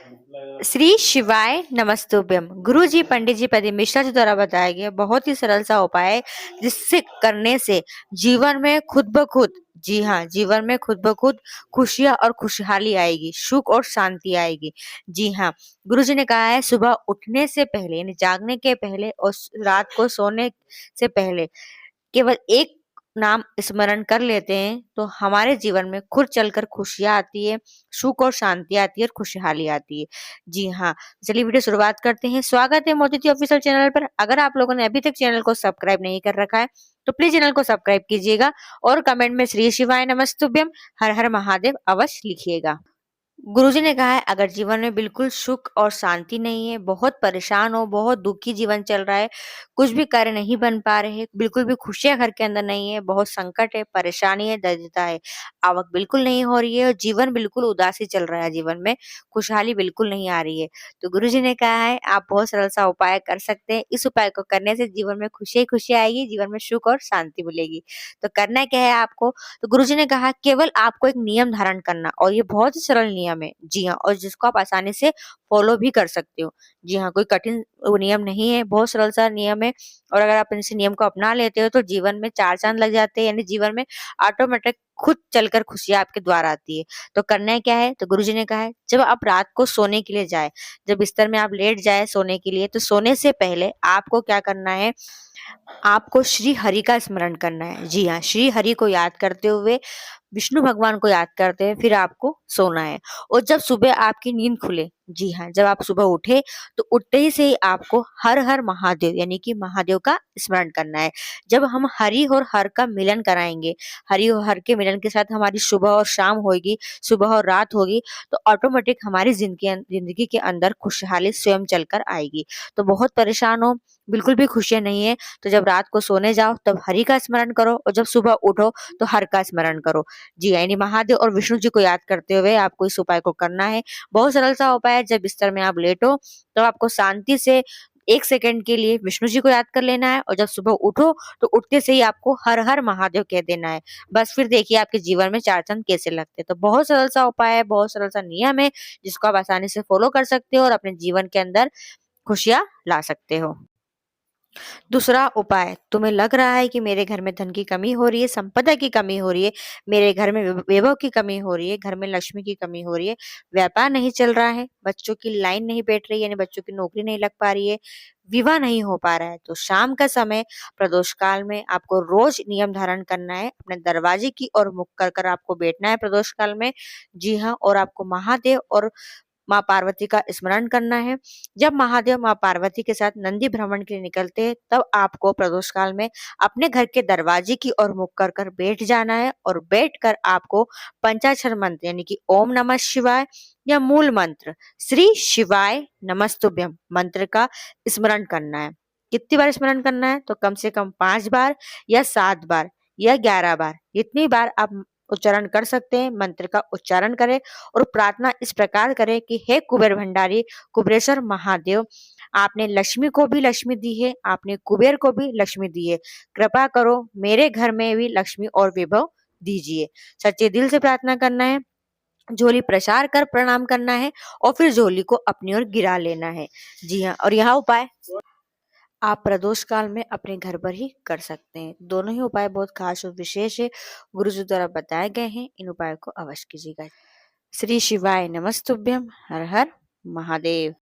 श्री शिवाय नमस्तुभ्यम। गुरु जी पंडित जी प्रदीप मिश्रा जी द्वारा बताया गया बहुत ही सरल सा उपाय है, जिससे करने से जीवन में खुद ब खुद, जी हाँ, जीवन में खुद ब खुद खुशियां और खुशहाली आएगी, सुख और शांति आएगी। जी हाँ, गुरु जी ने कहा है सुबह उठने से पहले यानी जागने के पहले और रात को सोने से पहले केवल एक नाम स्मरण कर लेते हैं तो हमारे जीवन में खुद चलकर खुशियां आती है, सुख और शांति आती है और खुशहाली आती है। जी हाँ, चलिए वीडियो शुरुआत करते हैं। स्वागत है मोदी जी ऑफिशियल चैनल पर। अगर आप लोगों ने अभी तक चैनल को सब्सक्राइब नहीं कर रखा है तो प्लीज चैनल को सब्सक्राइब कीजिएगा और कमेंट में श्री शिवाय नमस्तुभ्यम हर हर महादेव अवश्य लिखिएगा। गुरुजी ने कहा है अगर जीवन में बिल्कुल सुख और शांति नहीं है, बहुत परेशान हो, बहुत दुखी जीवन चल रहा है, कुछ भी कार्य नहीं बन पा रहे हैं, बिल्कुल भी खुशियां घर के अंदर नहीं है, बहुत संकट है, परेशानी है, दरिद्रता है, आवक बिल्कुल नहीं हो रही है और जीवन बिल्कुल उदासी चल रहा है, जीवन में खुशहाली बिल्कुल नहीं आ रही है, तो गुरुजी ने कहा है आप बहुत सरल सा उपाय कर सकते हैं। इस उपाय को करने से जीवन में खुशी ही खुशी आएगी, जीवन में सुख और शांति मिलेगी। तो करना क्या है आपको? तो गुरुजी ने कहा केवल आपको एक नियम धारण करना, और ये बहुत ही सरल नियम है। जी हाँ, और जिसको आप आसानी से फॉलो भी कर सकते हो। जी हाँ, कोई कठिन नियम नहीं है, बहुत सरल सा नियम है। और अगर आप इस नियम को अपना लेते हो तो जीवन में चार चांद लग जाते हैं, यानी जीवन में ऑटोमेटिक खुद चलकर खुशियां आपके द्वार आती है। तो करना क्या है? तो गुरुजी ने कहा है जब आप रात को सोने के लिए जाए, जब बिस्तर में आप लेट जाए सोने के लिए, तो सोने से पहले आपको क्या करना है? आपको श्री हरि का स्मरण करना है। जी हाँ, श्री हरि को याद करते हुए, विष्णु भगवान को याद करते हुए फिर आपको सोना है। और जब सुबह आपकी नींद खुले, जी हाँ, जब आप सुबह उठे तो उठते ही से ही आपको हर हर महादेव यानी कि महादेव का स्मरण करना है। जब हम हरि और हर का मिलन कराएंगे, हरि और हर के मिलन के साथ हमारी सुबह और शाम होगी, सुबह और रात होगी, तो ऑटोमेटिक हमारी जिंदगी के अंदर खुशहाली स्वयं चलकर आएगी। तो बहुत परेशान हो, बिल्कुल भी खुशियां नहीं है, तो जब रात को सोने जाओ तब हरि का स्मरण करो और जब सुबह उठो तो हर का स्मरण करो। जी यानी महादेव और विष्णु जी को याद करते हुए आपको इस उपाय को करना है। बहुत सरल सा उपाय है। जब बिस्तर में आप लेटो तो आपको शांति से 1 सेकंड के लिए विष्णु जी को याद कर लेना है और जब सुबह उठो तो उठते से ही आपको हर हर महादेव कह देना है। बस फिर देखिए आपके जीवन में चार चांद कैसे लगते हैं। तो बहुत सरल सा उपाय है, बहुत सरल सा नियम है, जिसको आप आसानी से फॉलो कर सकते हो और अपने जीवन के अंदर खुशियां ला सकते हो। दूसरा उपाय, तुम्हें लग रहा है कि मेरे घर में धन की कमी हो रही है, संपदा की कमी हो रही है, मेरे घर में वैभव की कमी हो रही है, घर में लक्ष्मी की कमी हो रही है, व्यापार नहीं चल रहा है, बच्चों की लाइन नहीं बैठ रही है, यानी बच्चों की नौकरी नहीं लग पा रही है, विवाह नहीं हो पा रहा है, तो शाम का समय प्रदोष काल में आपको रोज नियम धारण करना है। अपने दरवाजे की ओर मुख कर कर आपको बैठना है प्रदोष काल में। जी हाँ, और आपको महादेव और माँ पार्वती का स्मरण करना है। जब महादेव माँ पार्वती के साथ नंदी भ्रमण के लिए निकलते हैं तब आपको प्रदोष काल में अपने घर के दरवाजे की ओर मुख कर कर बैठ जाना है और बैठकर आपको पंचाक्षर मंत्र यानी कि ओम नमः शिवाय या मूल मंत्र श्री शिवाय नमस्तुभ्यम मंत्र का स्मरण करना है। कितनी बार स्मरण करना है? तो कम से कम 5 बार या 7 बार या 11 बार, इतनी बार आप उच्चारण कर सकते हैं। मंत्र का उच्चारण करें और प्रार्थना इस प्रकार करें कि हे कुबेर भंडारी, कुबेरेश्वर महादेव, आपने लक्ष्मी को भी लक्ष्मी दी है, आपने कुबेर को भी लक्ष्मी दी है, कृपा करो मेरे घर में भी लक्ष्मी और वैभव दीजिए। सच्चे दिल से प्रार्थना करना है, झोली प्रसार कर प्रणाम करना है और फिर झोली को अपनी ओर गिरा लेना है। जी हाँ, और यह उपाय आप प्रदोष काल में अपने घर पर ही कर सकते हैं। दोनों ही उपाय बहुत खास और विशेष है, गुरु जी द्वारा बताए गए हैं। इन उपायों को अवश्य कीजिएगा। श्री शिवाय नमस्तुभ्यम हर हर महादेव।